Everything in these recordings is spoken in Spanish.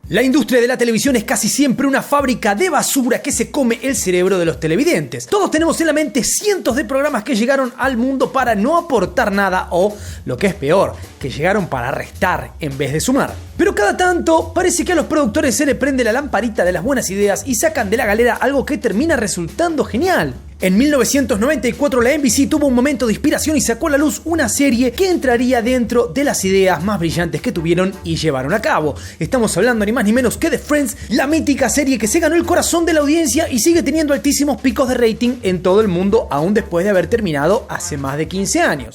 La industria de la televisión es casi siempre una fábrica de basura que se come el cerebro de los televidentes. Todos tenemos en la mente cientos de programas que llegaron al mundo para no aportar nada o, lo que es peor, que llegaron para restar en vez de sumar. Pero cada tanto parece que a los productores se le prende la lamparita de las buenas ideas y sacan de la galera algo que termina resultando genial. En 1994 la NBC tuvo un momento de inspiración y sacó a la luz una serie que entraría dentro de las ideas más brillantes que tuvieron y llevaron a cabo. Estamos hablando ni más ni menos que de Friends, la mítica serie que se ganó el corazón de la audiencia y sigue teniendo altísimos picos de rating en todo el mundo aún después de haber terminado hace más de 15 años.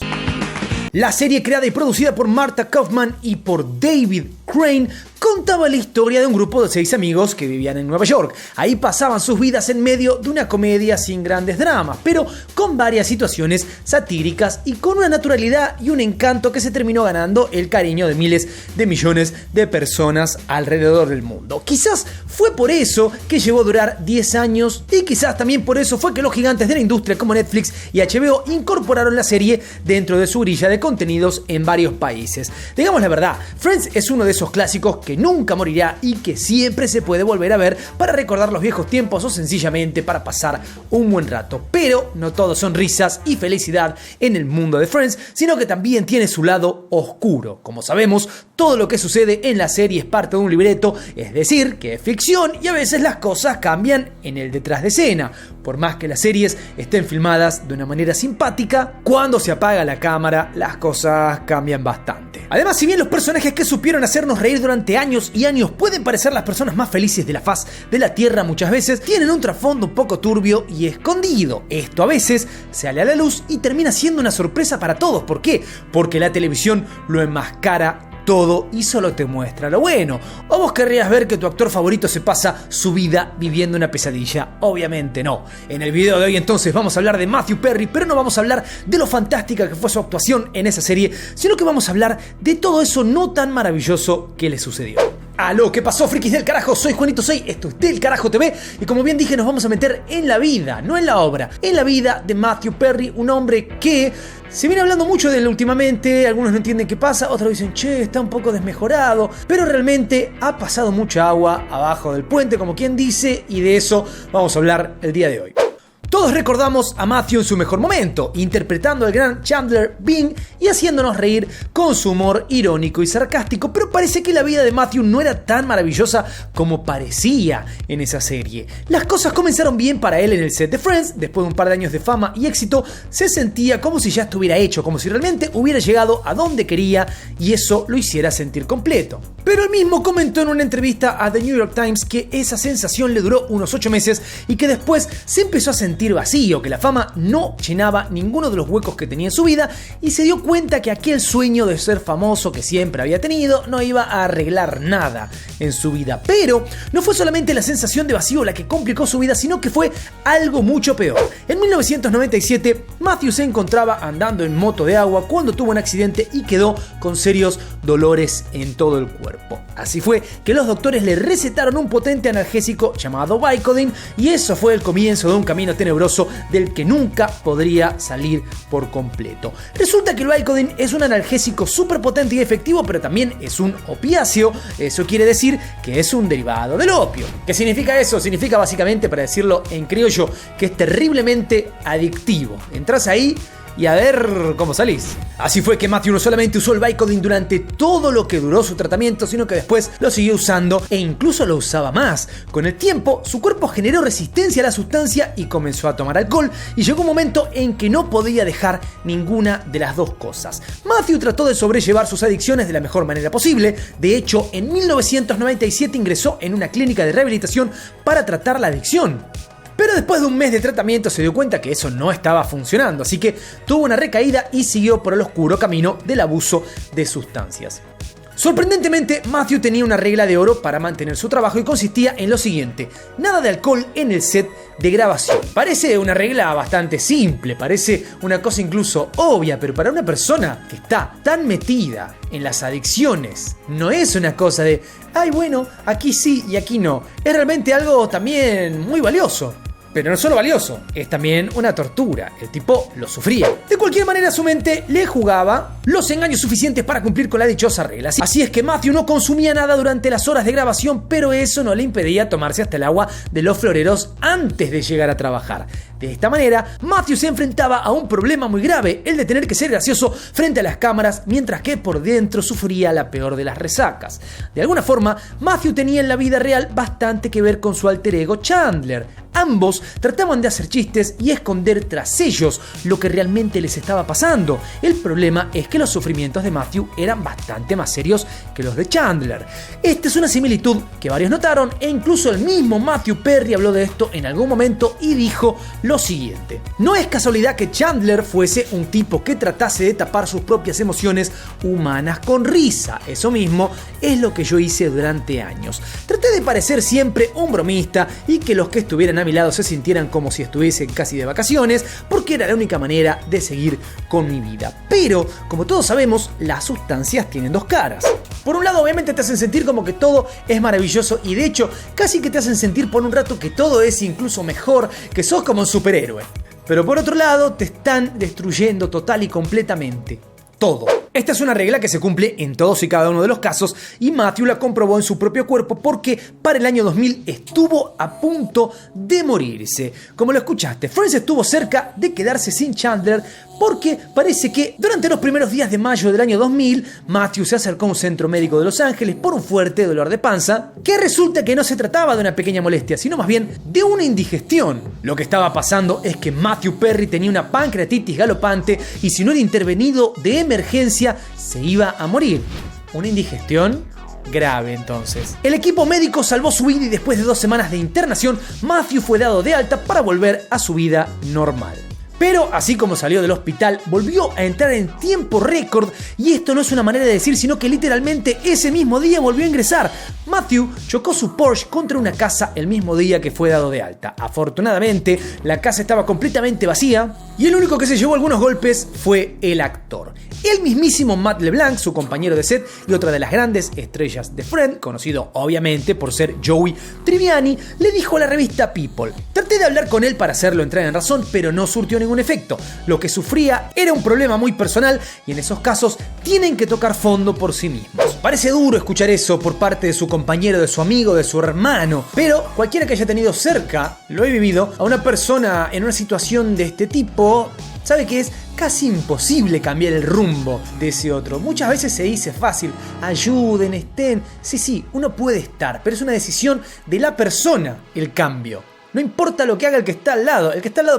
La serie, creada y producida por Marta Kauffman y por David Crane, contaba la historia de un grupo de 6 amigos que vivían en Nueva York. Ahí pasaban sus vidas en medio de una comedia sin grandes dramas, pero con varias situaciones satíricas y con una naturalidad y un encanto que se terminó ganando el cariño de miles de millones de personas alrededor del mundo. Quizás fue por eso que llegó a durar 10 años y quizás también por eso fue que los gigantes de la industria como Netflix y HBO incorporaron la serie dentro de su grilla de contenidos en varios países. Digamos la verdad, Friends es uno de esos clásicos que nunca morirá y que siempre se puede volver a ver para recordar los viejos tiempos o sencillamente para pasar un buen rato. Pero no todo son risas y felicidad en el mundo de Friends, sino que también tiene su lado oscuro. Como sabemos, todo lo que sucede en la serie es parte de un libreto, es decir, que es ficción y a veces las cosas cambian en el detrás de escena. Por más que las series estén filmadas de una manera simpática, cuando se apaga la cámara las cosas cambian bastante. Además, si bien los personajes que supieron hacernos reír durante años y años pueden parecer las personas más felices de la faz de la tierra, muchas veces tienen un trasfondo un poco turbio y escondido. Esto a veces sale a la luz y termina siendo una sorpresa para todos. ¿Por qué? Porque la televisión lo enmascara todo y solo te muestra lo bueno. ¿O vos querrías ver que tu actor favorito se pasa su vida viviendo una pesadilla? Obviamente no. En el video de hoy entonces vamos a hablar de Matthew Perry, pero no vamos a hablar de lo fantástica que fue su actuación en esa serie, sino que vamos a hablar de todo eso no tan maravilloso que le sucedió. Aló, ¿qué pasó, frikis del carajo? Soy Juanito 6, esto es Del Carajo TV y como bien dije nos vamos a meter en la vida, no en la obra, en la vida de Matthew Perry, un hombre que se viene hablando mucho de él últimamente, algunos no entienden qué pasa, otros dicen, che, está un poco desmejorado, pero realmente ha pasado mucha agua abajo del puente, como quien dice, y de eso vamos a hablar el día de hoy. Todos recordamos a Matthew en su mejor momento, interpretando al gran Chandler Bing y haciéndonos reír con su humor irónico y sarcástico, pero parece que la vida de Matthew no era tan maravillosa como parecía en esa serie. Las cosas comenzaron bien para él en el set de Friends, después de un par de años de fama y éxito, se sentía como si ya estuviera hecho, como si realmente hubiera llegado a donde quería y eso lo hiciera sentir completo. Pero él mismo comentó en una entrevista a The New York Times que esa sensación le duró unos 8 meses y que después se empezó a sentir vacío, que la fama no llenaba ninguno de los huecos que tenía en su vida y se dio cuenta que aquel sueño de ser famoso que siempre había tenido no iba a arreglar nada en su vida. Pero no fue solamente la sensación de vacío la que complicó su vida, sino que fue algo mucho peor. En 1997, Matthew se encontraba andando en moto de agua cuando tuvo un accidente y quedó con serios dolores en todo el cuerpo. Así fue que los doctores le recetaron un potente analgésico llamado Vicodin y eso fue el comienzo de un camino tenebroso del que nunca podría salir por completo. Resulta que el Vicodin es un analgésico súper potente y efectivo, pero también es un opiáceo. Eso quiere decir que es un derivado del opio. ¿Qué significa eso? Significa básicamente, para decirlo en criollo, que es terriblemente adictivo. Entras ahí y a ver cómo salís. Así fue que Matthew no solamente usó el Vicodin durante todo lo que duró su tratamiento, sino que después lo siguió usando e incluso lo usaba más. Con el tiempo, su cuerpo generó resistencia a la sustancia y comenzó a tomar alcohol, y llegó un momento en que no podía dejar ninguna de las dos cosas. Matthew trató de sobrellevar sus adicciones de la mejor manera posible. De hecho, en 1997 ingresó en una clínica de rehabilitación para tratar la adicción. Pero después de un mes de tratamiento se dio cuenta que eso no estaba funcionando, así que tuvo una recaída y siguió por el oscuro camino del abuso de sustancias. Sorprendentemente, Matthew tenía una regla de oro para mantener su trabajo y consistía en lo siguiente: nada de alcohol en el set de grabación. Parece una regla bastante simple, parece una cosa incluso obvia, pero para una persona que está tan metida en las adicciones, no es una cosa de, ay bueno, aquí sí y aquí no. Es realmente algo también muy valioso. Pero no es solo valioso, es también una tortura. El tipo lo sufría. De cualquier manera, su mente le jugaba los engaños suficientes para cumplir con la dichosa regla. Así es que Matthew no consumía nada durante las horas de grabación, pero eso no le impedía tomarse hasta el agua de los floreros antes de llegar a trabajar. De esta manera, Matthew se enfrentaba a un problema muy grave, el de tener que ser gracioso frente a las cámaras, mientras que por dentro sufría la peor de las resacas. De alguna forma, Matthew tenía en la vida real bastante que ver con su alter ego Chandler. Ambos trataban de hacer chistes y esconder tras ellos lo que realmente les estaba pasando. El problema es que los sufrimientos de Matthew eran bastante más serios que los de Chandler. Esta es una similitud que varios notaron e incluso el mismo Matthew Perry habló de esto en algún momento y dijo lo siguiente: no es casualidad que Chandler fuese un tipo que tratase de tapar sus propias emociones humanas con risa. Eso mismo es lo que yo hice durante años. Traté de parecer siempre un bromista y que los que estuvieran a mi lado se sintieran como si estuviesen casi de vacaciones, porque era la única manera de seguir con mi vida. Pero, como todos sabemos, las sustancias tienen dos caras. Por un lado, obviamente te hacen sentir como que todo es maravilloso y de hecho casi que te hacen sentir por un rato que todo es incluso mejor, que sos como un superhéroe. Pero por otro lado, te están destruyendo total y completamente todo. Esta es una regla que se cumple en todos y cada uno de los casos y Matthew la comprobó en su propio cuerpo porque para el año 2000 estuvo a punto de morirse. Como lo escuchaste, Friends estuvo cerca de quedarse sin Chandler porque parece que durante los primeros días de mayo del año 2000 Matthew se acercó a un centro médico de Los Ángeles por un fuerte dolor de panza, que resulta que no se trataba de una pequeña molestia, sino más bien de una indigestión. Lo que estaba pasando es que Matthew Perry tenía una pancreatitis galopante y si no era intervenido de emergencia se iba a morir. ¿Una indigestión? Grave entonces. El equipo médico salvó su vida y después de 2 semanas de internación, Matthew fue dado de alta para volver a su vida normal. Pero así como salió del hospital, volvió a entrar en tiempo récord y esto no es una manera de decir, sino que literalmente ese mismo día volvió a ingresar. Matthew chocó su Porsche contra una casa el mismo día que fue dado de alta. Afortunadamente, la casa estaba completamente vacía y el único que se llevó algunos golpes fue el actor. El mismísimo Matt LeBlanc, su compañero de set y otra de las grandes estrellas de Friends, conocido obviamente por ser Joey Tribbiani, le dijo a la revista People: traté de hablar con él para hacerlo entrar en razón, pero no surtió ningún efecto. Lo que sufría era un problema muy personal y en esos casos tienen que tocar fondo por sí mismos. Parece duro escuchar eso por parte de su compañero, de su amigo, de su hermano, pero cualquiera que haya tenido cerca, lo he vivido, a una persona en una situación de este tipo, sabe que es casi imposible cambiar el rumbo de ese otro. Muchas veces se dice fácil: ayuden, estén. Sí, uno puede estar, pero es una decisión de la persona el cambio. No importa lo que haga el que está al lado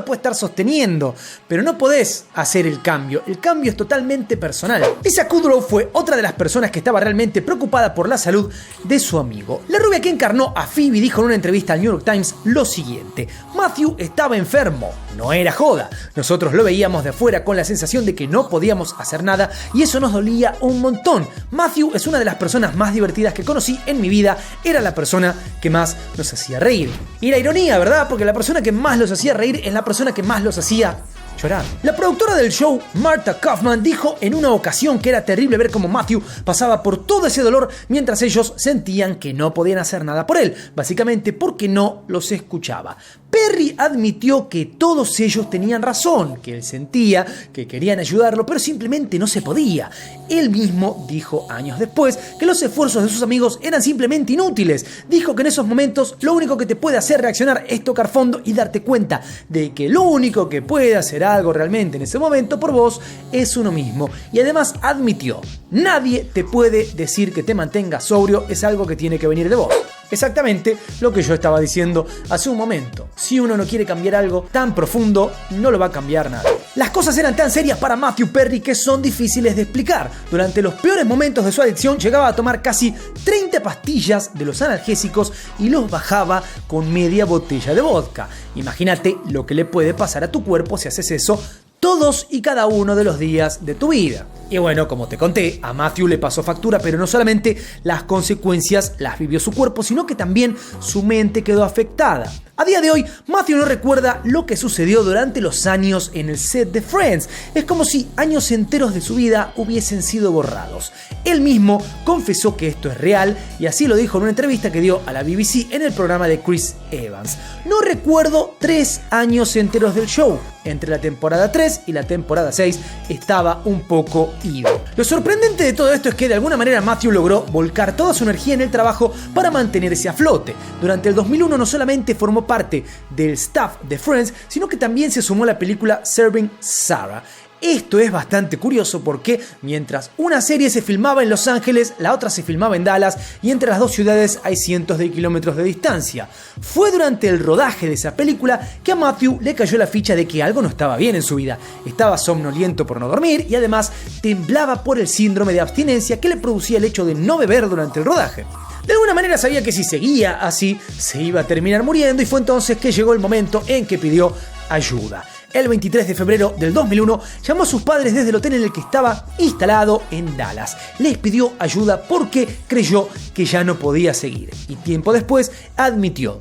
puede estar sosteniendo, pero no podés hacer el cambio es totalmente personal. Lisa Kudrow fue otra de las personas que estaba realmente preocupada por la salud de su amigo. La rubia que encarnó a Phoebe dijo en una entrevista al New York Times lo siguiente: Matthew estaba enfermo, no era joda, nosotros lo veíamos de afuera con la sensación de que no podíamos hacer nada y eso nos dolía un montón. Matthew es una de las personas más divertidas que conocí en mi vida, era la persona que más nos hacía reír. Y la ironía, ¿verdad? Porque la persona que más los hacía reír es la persona que más los hacía llorar. La productora del show, Marta Kaufman, dijo en una ocasión que era terrible ver cómo Matthew pasaba por todo ese dolor mientras ellos sentían que no podían hacer nada por él, básicamente porque no los escuchaba. Perry admitió que todos ellos tenían razón, que él sentía que querían ayudarlo, pero simplemente no se podía. Él mismo dijo años después que los esfuerzos de sus amigos eran simplemente inútiles. Dijo que en esos momentos lo único que te puede hacer reaccionar es tocar fondo y darte cuenta de que lo único que puede hacer algo realmente en ese momento por vos es uno mismo. Y además admitió: nadie te puede decir que te mantengas sobrio, es algo que tiene que venir de vos. Exactamente lo que yo estaba diciendo hace un momento. Si uno no quiere cambiar algo tan profundo, no lo va a cambiar nada. Las cosas eran tan serias para Matthew Perry que son difíciles de explicar. Durante los peores momentos de su adicción llegaba a tomar casi 30 pastillas de los analgésicos y los bajaba con media botella de vodka. Imagínate lo que le puede pasar a tu cuerpo si haces eso todos y cada uno de los días de tu vida. Y bueno, como te conté, a Matthew le pasó factura, pero no solamente las consecuencias las vivió su cuerpo, sino que también su mente quedó afectada. A día de hoy, Matthew no recuerda lo que sucedió durante los años en el set de Friends. Es como si años enteros de su vida hubiesen sido borrados. Él mismo confesó que esto es real y así lo dijo en una entrevista que dio a la BBC en el programa de Chris Evans. No recuerdo 3 años enteros del show. Entre la temporada 3 y la temporada 6 estaba un poco ido. Lo sorprendente de todo esto es que de alguna manera Matthew logró volcar toda su energía en el trabajo para mantenerse a flote. Durante el 2001 no solamente formó parte del staff de Friends, sino que también se sumó a la película Serving Sarah. Esto es bastante curioso porque mientras una serie se filmaba en Los Ángeles, la otra se filmaba en Dallas y entre las dos ciudades hay cientos de kilómetros de distancia. Fue durante el rodaje de esa película que a Matthew le cayó la ficha de que algo no estaba bien en su vida. Estaba somnoliento por no dormir y además temblaba por el síndrome de abstinencia que le producía el hecho de no beber durante el rodaje. De alguna manera sabía que si seguía así se iba a terminar muriendo y fue entonces que llegó el momento en que pidió ayuda. El 23 de febrero del 2001 llamó a sus padres desde el hotel en el que estaba instalado en Dallas. Les pidió ayuda porque creyó que ya no podía seguir. Y tiempo después admitió: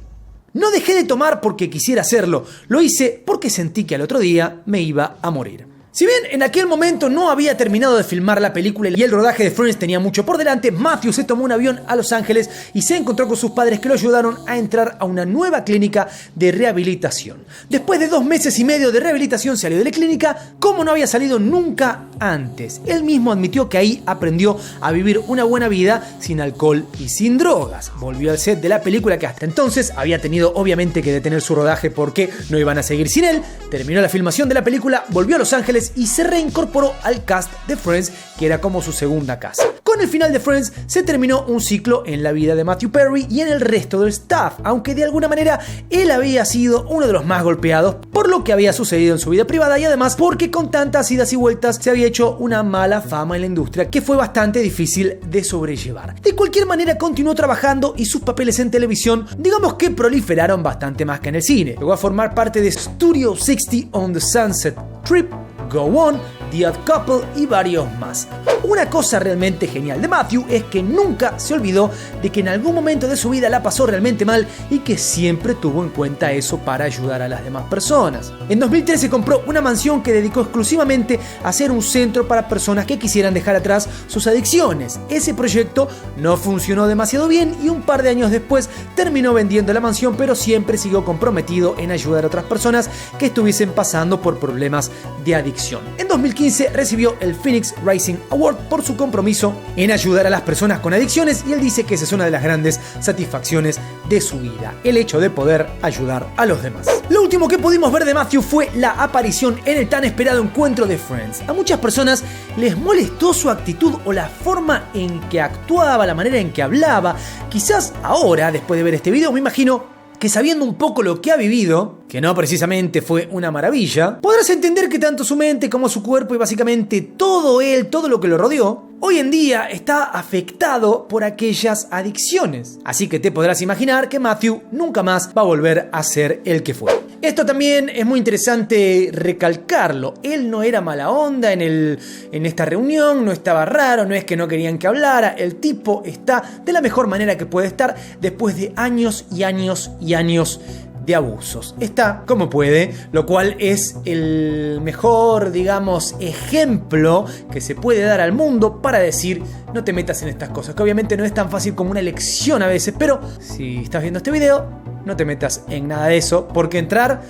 no dejé de tomar porque quisiera hacerlo, lo hice porque sentí que al otro día me iba a morir. Si bien en aquel momento no había terminado de filmar la película y el rodaje de Friends tenía mucho por delante, Matthew se tomó un avión a Los Ángeles y se encontró con sus padres que lo ayudaron a entrar a una nueva clínica de rehabilitación. Después de 2 meses y medio de rehabilitación salió de la clínica como no había salido nunca antes. Él mismo admitió que ahí aprendió a vivir una buena vida sin alcohol y sin drogas. Volvió al set de la película que hasta entonces había tenido obviamente que detener su rodaje porque no iban a seguir sin él. Terminó la filmación de la película, volvió a Los Ángeles y se reincorporó al cast de Friends, que era como su segunda casa. Con el final de Friends se terminó un ciclo en la vida de Matthew Perry y en el resto del staff, aunque de alguna manera él había sido uno de los más golpeados por lo que había sucedido en su vida privada y además porque con tantas idas y vueltas se había hecho una mala fama en la industria que fue bastante difícil de sobrellevar. De cualquier manera continuó trabajando y sus papeles en televisión digamos que proliferaron bastante más que en el cine. Llegó a formar parte de Studio 60 on the Sunset Strip, Go On, The Odd Couple y varios más. Una cosa realmente genial de Matthew es que nunca se olvidó de que en algún momento de su vida la pasó realmente mal y que siempre tuvo en cuenta eso para ayudar a las demás personas. En 2013 compró una mansión que dedicó exclusivamente a ser un centro para personas que quisieran dejar atrás sus adicciones. Ese proyecto no funcionó demasiado bien y un par de años después terminó vendiendo la mansión, pero siempre siguió comprometido en ayudar a otras personas que estuviesen pasando por problemas de adicción. En 2015 recibió el Phoenix Rising Award por su compromiso en ayudar a las personas con adicciones y él dice que esa es una de las grandes satisfacciones de su vida, el hecho de poder ayudar a los demás. Lo último que pudimos ver de Matthew fue la aparición en el tan esperado encuentro de Friends. A muchas personas les molestó su actitud o la forma en que actuaba, la manera en que hablaba. Quizás ahora, después de ver este video, me imagino que sabiendo un poco lo que ha vivido, que no precisamente fue una maravilla, podrás entender que tanto su mente como su cuerpo y básicamente todo él, todo lo que lo rodeó, hoy en día está afectado por aquellas adicciones. Así que te podrás imaginar que Matthew nunca más va a volver a ser el que fue. Esto también es muy interesante recalcarlo. Él no era mala onda en esta reunión, no estaba raro, no es que no querían que hablara. El tipo está de la mejor manera que puede estar después de años y años y años de abusos. Está como puede, lo cual es el mejor, digamos, ejemplo que se puede dar al mundo para decir no te metas en estas cosas, que obviamente no es tan fácil como una elección a veces, pero si estás viendo este video, no te metas en nada de eso, porque entrar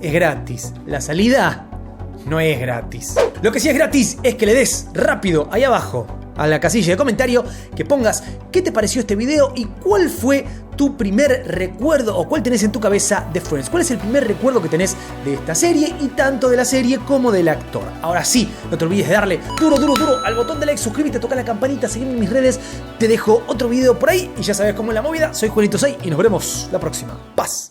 es gratis, la salida no es gratis. Lo que sí es gratis es que le des rápido ahí abajo a la casilla de comentario, que pongas qué te pareció este video y cuál fue tu primer recuerdo o cuál tenés en tu cabeza de Friends. ¿Cuál es el primer recuerdo que tenés de esta serie y tanto de la serie como del actor? Ahora sí, no te olvides de darle duro al botón de like, suscríbete, toca la campanita, seguime en mis redes. Te dejo otro video por ahí y ya sabes cómo es la movida. Soy Juanito 6 y nos veremos la próxima. Paz.